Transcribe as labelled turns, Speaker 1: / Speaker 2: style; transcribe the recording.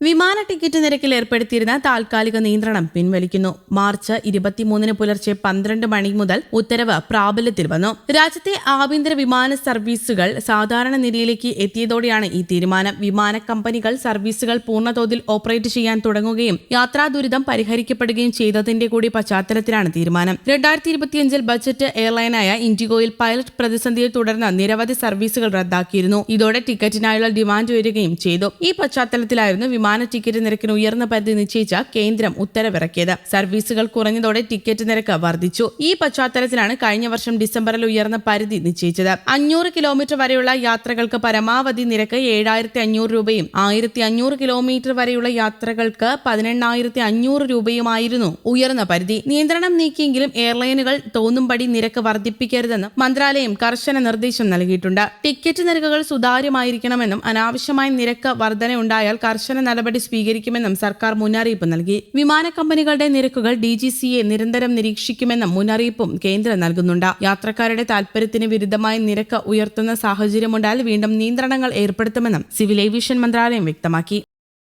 Speaker 1: വിമാന ടിക്കറ്റ് നിരക്കിൽ ഏർപ്പെടുത്തിയിരുന്ന താൽക്കാലിക നിയന്ത്രണം പിൻവലിക്കുന്നു. മാർച്ച് 23 പുലർച്ചെ 12 മണി മുതൽ ഉത്തരവ് പ്രാബല്യത്തിൽ വന്നു. രാജ്യത്തെ ആഭ്യന്തര വിമാന സർവീസുകൾ സാധാരണ നിലയിലേക്ക് എത്തിയതോടെയാണ് ഈ തീരുമാനം. വിമാന കമ്പനികൾ സർവീസുകൾ പൂർണ്ണതോതിൽ ഓപ്പറേറ്റ് ചെയ്യാൻ തുടങ്ങുകയും യാത്രാ ദുരിതം പരിഹരിക്കപ്പെടുകയും ചെയ്തതിന്റെ കൂടി പശ്ചാത്തലത്തിലാണ് തീരുമാനം. 2025 ബജറ്റ് എയർലൈനായ ഇൻഡിഗോയിൽ പൈലറ്റ് പ്രതിസന്ധിയെ തുടർന്ന് നിരവധി സർവീസുകൾ റദ്ദാക്കിയിരുന്നു. ഇതോടെ ടിക്കറ്റിനായുള്ള ഡിമാൻഡ് ഉയരുകയും ചെയ്തു. ഈ പശ്ചാത്തലത്തിലായിരുന്നു വിമാന ടിക്കറ്റ് നിരക്കിന് ഉയർന്ന പരിധി നിശ്ചയിച്ച കേന്ദ്രം ഉത്തരവിറക്കിയത്. സർവീസുകൾ കുറഞ്ഞതോടെ ടിക്കറ്റ് നിരക്ക് വർദ്ധിച്ചു. ഈ പശ്ചാത്തലത്തിലാണ് കഴിഞ്ഞ വർഷം ഡിസംബറിൽ ഉയർന്ന പരിധി നിശ്ചയിച്ചത്. 500 കിലോമീറ്റർ വരെയുള്ള യാത്രകൾക്ക് പരമാവധി നിരക്ക് 7,500 രൂപയും 1,500 കിലോമീറ്റർ വരെയുള്ള യാത്രകൾക്ക് 18,500 രൂപയുമായിരുന്നു ഉയർന്ന പരിധി. നിയന്ത്രണം നീക്കിയെങ്കിലും എയർലൈനുകൾ തോന്നുംപടി നിരക്ക് വർദ്ധിപ്പിക്കരുതെന്നും മന്ത്രാലയം കർശന നിർദ്ദേശം നൽകിയിട്ടുണ്ട്. ടിക്കറ്റ് നിരക്കുകൾ സുതാര്യമായിരിക്കണമെന്നും അനാവശ്യമായ നിരക്ക് വർധനയുണ്ടായാൽ കർശന നടപടി സ്വീകരിക്കുമെന്നും സർക്കാർ മുന്നറിയിപ്പ് നൽകി. വിമാന കമ്പനികളുടെ നിരക്കുകൾ DGCA നിരന്തരം നിരീക്ഷിക്കുമെന്നും മുന്നറിയിപ്പും കേന്ദ്രം നൽകുന്നുണ്ട്. യാത്രക്കാരുടെ താൽപര്യത്തിന് വിരുദ്ധമായ നിരക്ക് ഉയർത്തുന്ന സാഹചര്യമുണ്ടായാൽ വീണ്ടും നിയന്ത്രണങ്ങൾ ഏർപ്പെടുത്തുമെന്നും സിവിൽ ഏവിയേഷൻ മന്ത്രാലയം വ്യക്തമാക്കി.